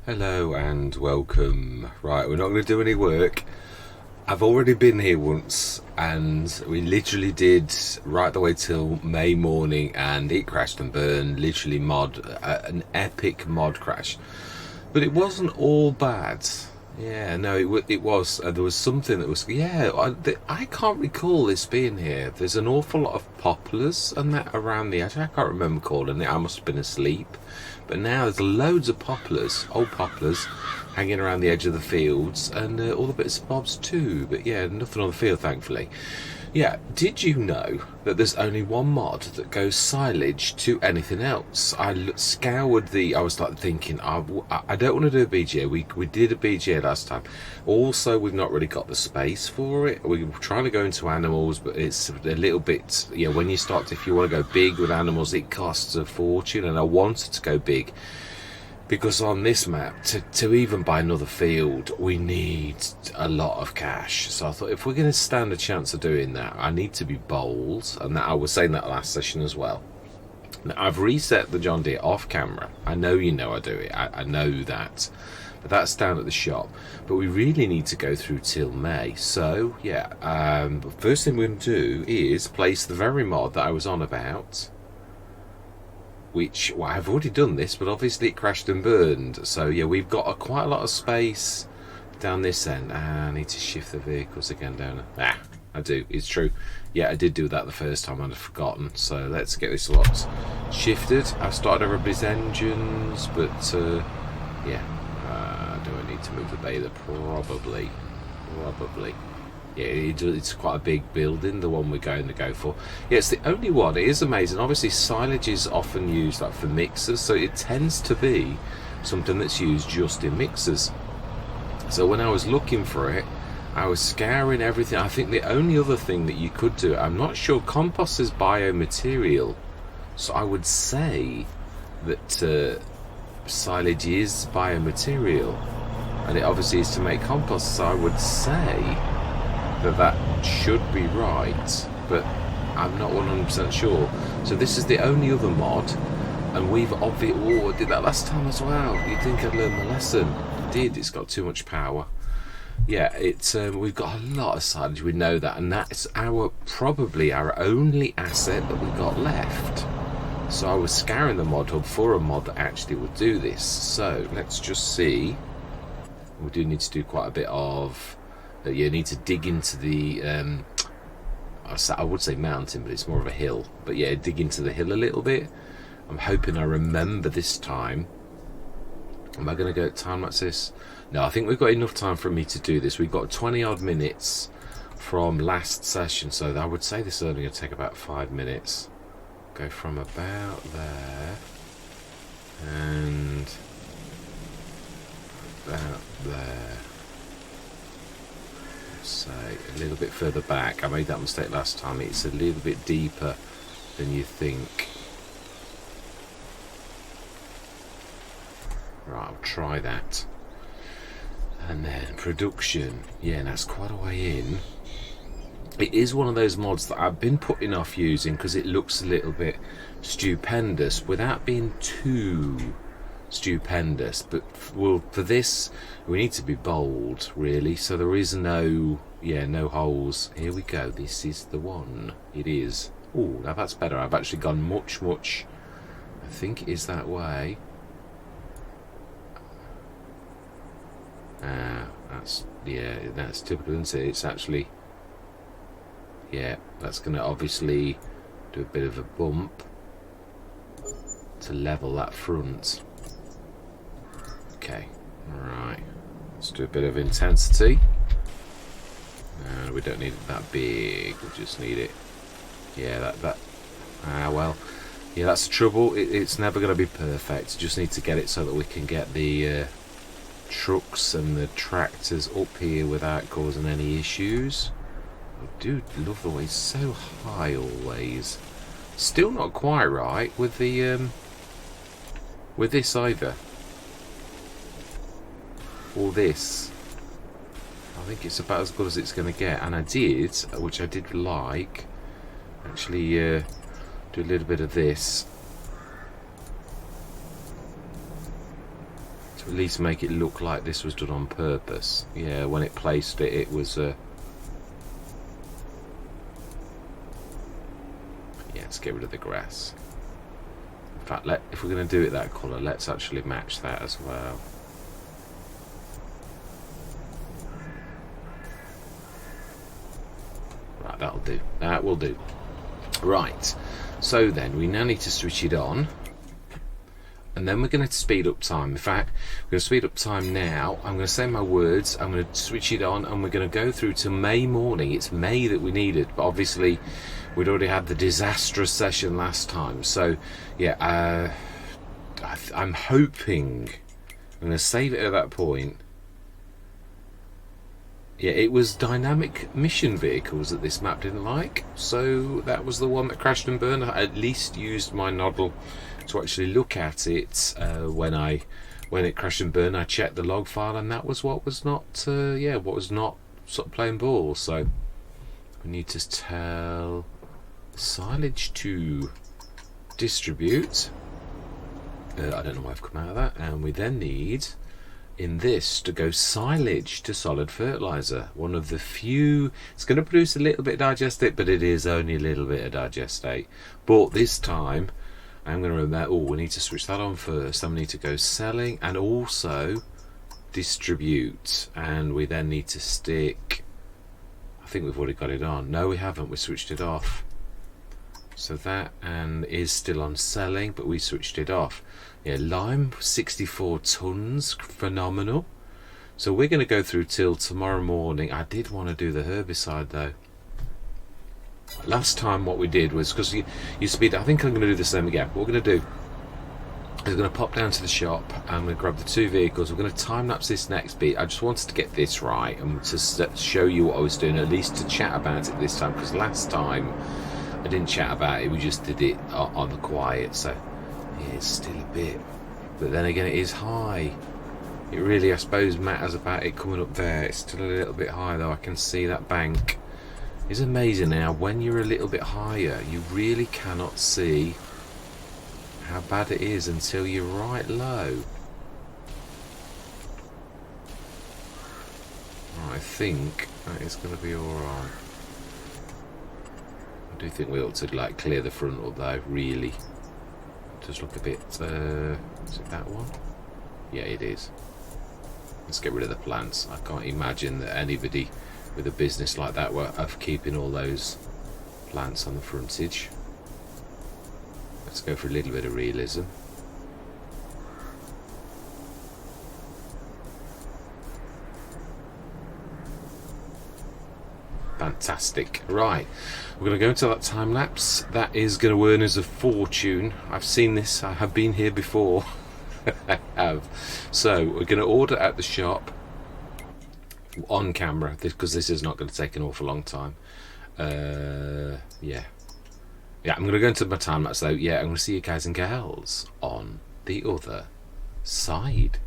Hello and welcome. Right, we're not going to do any work. I've already been here once and we literally did right the way till May morning and it crashed and burned, literally an epic mod crash. But it wasn't all bad. Yeah, no, it was. There was something that was. Yeah, I can't recall this being here. There's an awful lot of poplars and that around the edge. I can't remember calling it. I must have been asleep. But now there's loads of poplars, old poplars, hanging around the edge of the fields, and all the bits and bobs too. But yeah, nothing on the field, thankfully. Yeah, did you know that there's only one mod that goes silage to anything else? Scoured I was like thinking, I don't want to do a BGA. We did a BGA last time. Also, we've not really got the space for it. We're trying to go into animals, but it's a little bit, yeah, when you start, if you want to go big with animals, it costs a fortune, and I wanted to go big. Because on this map, to even buy another field, we need a lot of cash. So I thought, if we're going to stand a chance of doing that, I need to be bold. And I was saying that last session as well. Now, I've reset the John Deere off camera. I know you know I do it. I know that. But that's down at the shop. But we really need to go through till May. So, yeah. First thing we're going to do is place the very mod that I was on about. Which, well, I've already done this, but obviously it crashed and burned. So yeah, we've got quite a lot of space down this end. I need to shift the vehicles again, don't I? I do, it's true. Yeah, I did do that the first time, I'd forgotten. So let's get this lot shifted. I've started everybody's engines, but yeah, do I need to move the baler? Probably. Yeah, it's quite a big building, the one we're going to go for. Yeah, it's the only one. It is amazing. Obviously, silage is often used like for mixers, so it tends to be something that's used just in mixers. So when I was looking for it, I was scouring everything. I think the only other thing that you could do, I'm not sure, compost is biomaterial, so I would say that silage is biomaterial, and it obviously is to make compost, so I would say that should be right, but I'm not 100% sure. So this is the only other mod, and we've obviously I did that last time as well. You'd think I'd learned my lesson. I did. It's got too much power. Yeah, it's we've got a lot of silage. We know that, and that's probably our only asset that we've got left. So I was scouring the mod hub for a mod that actually would do this. So let's just see. We do need to do quite a bit of. You need to dig into the I would say mountain, but it's more of a hill. But yeah, dig into the hill a little bit. I'm hoping I remember this time. Am I going to go time lapse this? No, I think we've got enough time for me to do this. We've got 20 odd minutes from last session, so I would say this is only going to take about 5 minutes. Go from about there and about there. Say a little bit further back. I made that mistake last time. It's a little bit deeper than you think. Right, I'll try that. And then production. Yeah, that's quite a way in. It is one of those mods that I've been putting off using because it looks a little bit stupendous without being too stupendous. But for this, we need to be bold, really. So there is no holes. Here we go. This is the one. It is. Oh, now that's better. I've actually gone much. I think it is that way. That's typical, isn't it? It's actually, yeah, that's going to obviously do a bit of a bump to level that front. Okay, right, let's do a bit of intensity. We don't need it that big, we just need it, yeah, well, yeah, that's the trouble. It's never going to be perfect. Just need to get it so that we can get the trucks and the tractors up here without causing any issues. I do love the way it's so high always. Still not quite right with the with this either. Or this. I think it's about as good as it's going to get. And I did, which I did like, actually do a little bit of this. to at least make it look like this was done on purpose. Yeah, when it placed it, it was yeah, let's get rid of the grass. In fact, if we're going to do it that colour, let's actually match that as well. Right, that'll do. That will do. Right, so then we now need to switch it on, and then we're going to speed up time. In fact, we're going to speed up time now. I'm going to say my words, I'm going to switch it on, and we're going to go through to May morning. It's May that we needed, but obviously we'd already had the disastrous session last time. So yeah, I'm hoping I'm going to save it at that point. Yeah, it was dynamic mission vehicles that this map didn't like, so that was the one that crashed and burned. I at least used my noddle to actually look at it when it crashed and burned. I checked the log file, and that was what was not what was not sort of playing ball. So we need to tell silage to distribute. I don't know why I've come out of that. And we then need in this to go silage to solid fertilizer. One of the few. It's going to produce a little bit of digestate, but it is only a little bit of digestate. But this time I'm going to remember, we need to switch that on first. Then we need to go selling and also distribute, and we then need to stick, I think we've already got it on. No, we haven't. We switched it off. So that and is still on selling, but we switched it off. Yeah, lime 64 tons, phenomenal. So we're going to go through till tomorrow morning. I did want to do the herbicide though. Last time what we did was, because you speed, I think I'm going to do the same again. What we're going to do is we're going to pop down to the shop. I'm going to grab the two vehicles. We're going to time lapse this next bit. I just wanted to get this right and to show you what I was doing, at least to chat about it this time, because last time I didn't chat about it. We just did it on the quiet. So yeah, it's still a bit, but then again it is high. It really, I suppose, matters about it coming up there. It's still a little bit high though. I can see that bank. It's amazing now, when you're a little bit higher, you really cannot see how bad it is until you're right low. I think that is going to be alright. I do think we ought to like clear the front up though, really. Just look a bit, is it that one? Yeah, it is. Let's get rid of the plants. I can't imagine that anybody with a business like that were of keeping all those plants on the frontage. Let's go for a little bit of realism. Fantastic. Right, we're going to go into that time lapse. That is going to earn us a fortune. I've seen this, I have been here before. I have. So we're going to order at the shop on camera, because this is not going to take an awful long time. Yeah, I'm going to go into my time lapse though. Yeah, I'm going to see you guys and gals on the other side.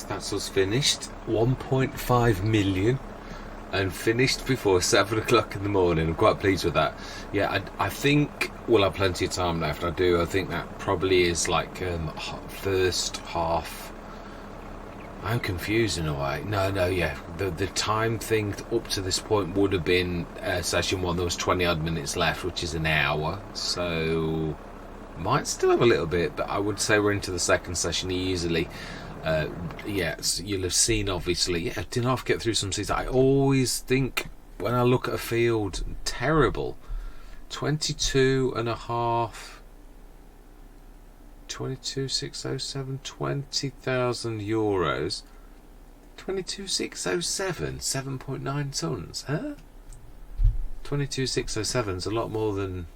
That's us finished. 1.5 million. And finished before 7 o'clock in the morning. I'm quite pleased with that. Yeah, I think we'll have plenty of time left. I think that probably is like first half. I'm confused in a way. No, yeah. The time thing up to this point would have been session 1. There was 20 odd minutes left, which is an hour. So might still have a little bit, but I would say we're into the second session easily. Yes, you'll have seen obviously. Yeah, didn't have to get through some seats. I always think when I look at a field, terrible. 22,607, 20,000 euros. 22,607, 7.9 tons, huh? 22,607 is a lot more than.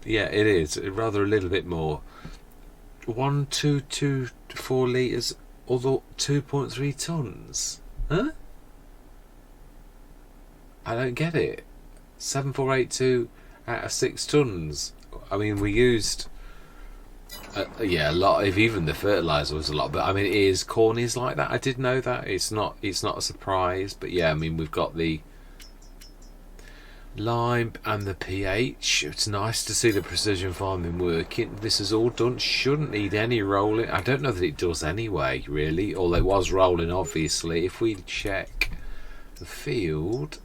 Yeah, it is. Rather a little bit more. 1,224 litres, although 2.3 tons. Huh? I don't get it. 7,482 out of 6 tons. I mean, we used a lot. If even the fertilizer was a lot, but I mean, corn is like that. I did know that. It's not a surprise. But yeah, I mean, we've got the lime and the pH. It's nice to see the precision farming working. This is all done. Shouldn't need any rolling. I don't know that it does anyway, really. Although it was rolling, obviously. If we check the field,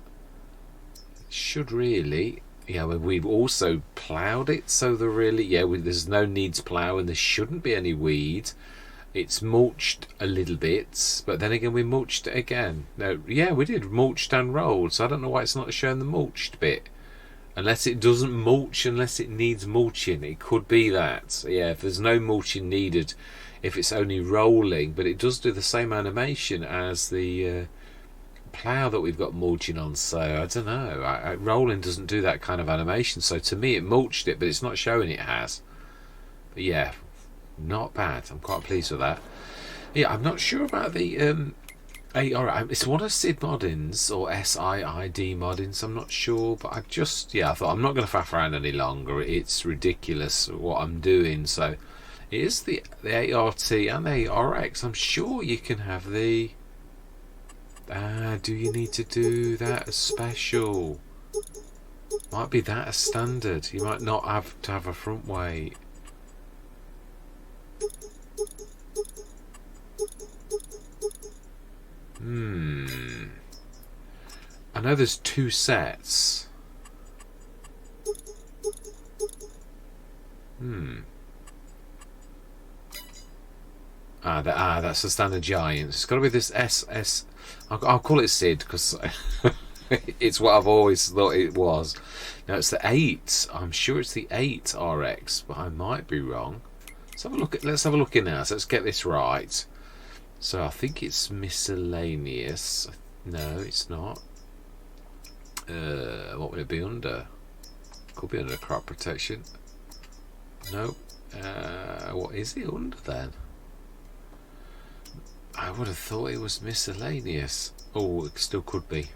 it should really. Yeah, we've also ploughed it, so there's no need to plough, and there shouldn't be any weed. It's mulched a little bit, but then again we mulched it again. No, yeah, we did mulched and rolled, so I don't know why it's not showing the mulched bit. Unless it doesn't mulch, unless it needs mulching. It could be that. So yeah, if there's no mulching needed, if it's only rolling, but it does do the same animation as the plough that we've got mulching on, so I don't know. Rolling doesn't do that kind of animation, so to me it mulched it, but it's not showing it has. But yeah, not bad. I'm quite pleased with that. Yeah, I'm not sure about the AR. It's one of Sid Moddins or SIID Moddins. I'm not sure, but I thought I'm not going to faff around any longer. It's ridiculous what I'm doing. So it is the ART and the ARX. I'm sure you can have the. Do you need to do that as special? Might be that as standard. You might not have to have a front weight. I know there's 2 sets. That's the standard giant. It's got to be this SS. I'll call it Sid because it's what I've always thought it was. Now it's the 8. I'm sure it's the 8 RX, but I might be wrong. Let's have a look in now. So let's get this right. So I think it's miscellaneous. No, it's not. What would it be under? Could be under crop protection. No. What is it under then? I would have thought it was miscellaneous. Oh, it still could be.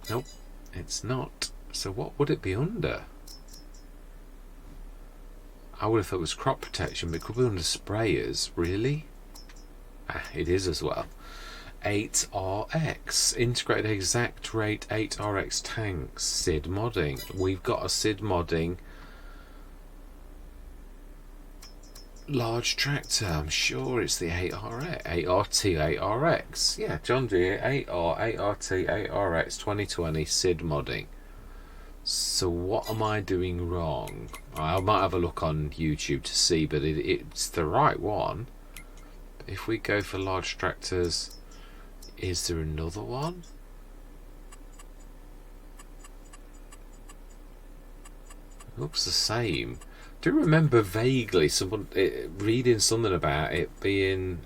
Nope, it's not. So what would it be under? I would have thought it was crop protection, but it could be under sprayers. Really? It is as well. 8RX. Integrated exact rate 8RX tanks. SID modding. We've got a SID modding large tractor. I'm sure it's the 8RX. 8RT 8RX. Yeah, John Deere 8R 8RT 8RX 2020 SID modding. So what am I doing wrong? I might have a look on YouTube to see, but it's the right one. If we go for large tractors, is there another one? It looks the same. I do remember vaguely someone reading something about it being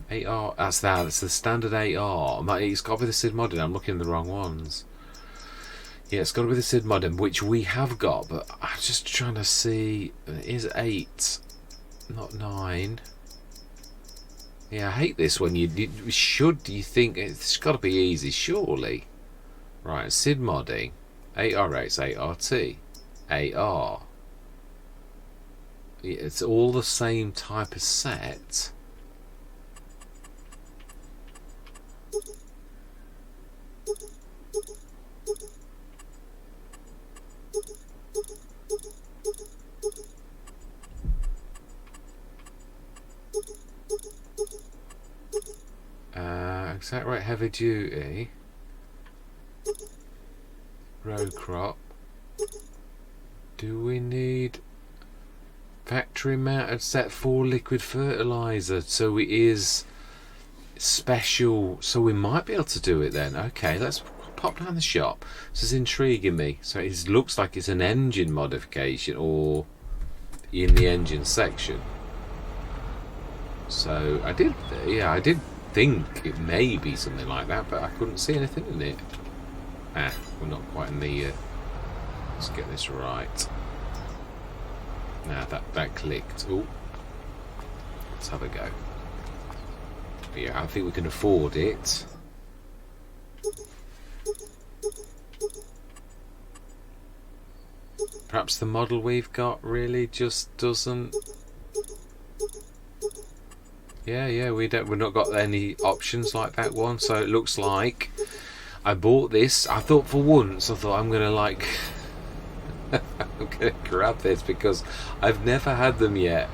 8R. That's the standard 8R. It's got to be the SID modding. I'm looking at the wrong ones. Yeah, it's got to be the SID modem, which we have got, but I'm just trying to see. It is 8, not 9. Yeah, I hate this one. You think it's got to be easy, surely? Right, SID modding, 8RX, 8RT, 8R. it's all the same type of set. Exact right, heavy duty, row crop. Do we need factory mounted set for liquid fertilizer? So it is special, so we might be able to do it then. Okay, let's pop down the shop. This is intriguing me. So it looks like it's an engine modification or in the engine section. So I did think it may be something like that, but I couldn't see anything in it. We're not quite in the let's get this right. Now that clicked. Oh, let's have a go. Yeah, I think we can afford it. Perhaps the model we've got really just doesn't. Yeah, we've not got any options like that one. So it looks like I bought this. I thought for once, I'm gonna like, I'm gonna grab this because I've never had them yet.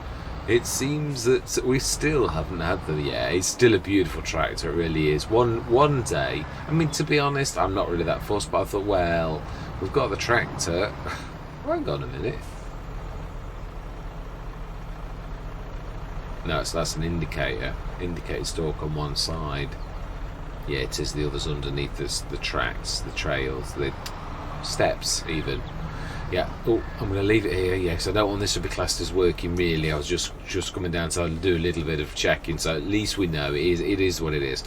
It seems that we still haven't had them yet. It's still a beautiful tractor, it really is. One day, I mean, to be honest, I'm not really that fussed, but I thought, well, we've got the tractor. Hang on a minute. No, so that's an indicator. Indicator stalk on one side. Yeah, it is. The others underneath this, the tracks, the trails, the steps even. Yeah. Oh, I'm going to leave it here. Yeah, because I don't want this to be classed as working really. I was just coming down to do a little bit of checking, so at least we know it is what it is.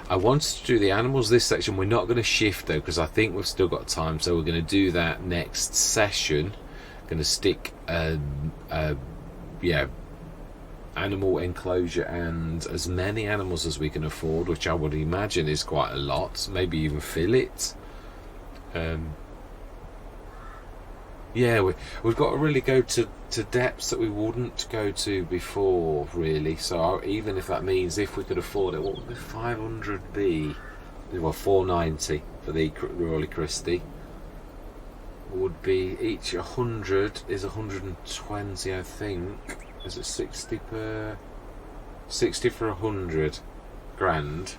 I wanted to do the animals this section. We're not going to shift though, because I think we've still got time, so we're going to do that next session. Going to stick animal enclosure and as many animals as we can afford, which I would imagine is quite a lot. Maybe even fill it. Yeah, we've got to really go to depths that we wouldn't go to before, really. So even if that means if we could afford it, what would the 500 be? Well, 490 for the Royal Christie. Would be each 100 is 120, I think. Is it 60 per 60 for 100 grand?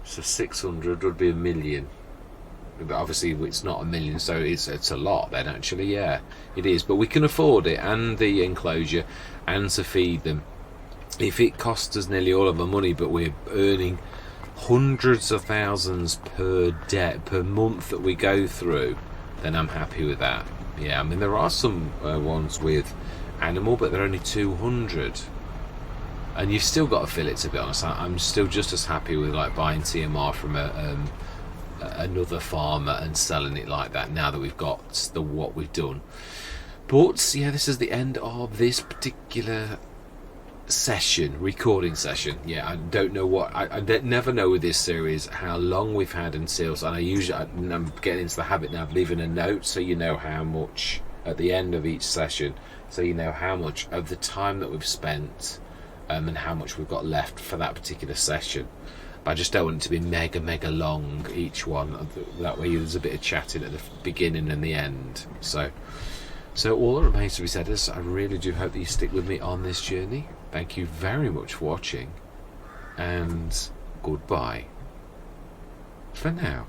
So 600 would be a million. But obviously it's not a million, so it's a lot then actually. Yeah, it is, but we can afford it, and the enclosure, and to feed them. If it costs us nearly all of our money, but we're earning hundreds of thousands per month that we go through, then I'm happy with that. Yeah, I mean there are some ones with animal, but they're only 200, and you've still got to fill it. To be honest, I'm still just as happy with like buying TMR from another farmer and selling it like that now that we've got what we've done. But yeah, this is the end of this particular recording session. Yeah, I don't know what I never know with this series how long we've had until, and I'm getting into the habit now of leaving a note so you know how much at the end of each session, so you know how much of the time that we've spent and how much we've got left for that particular session. But I just don't want it to be mega long each one. That way there's a bit of chatting at the beginning and the end. So all that remains to be said is I really do hope that you stick with me on this journey. Thank you very much for watching, and goodbye for now.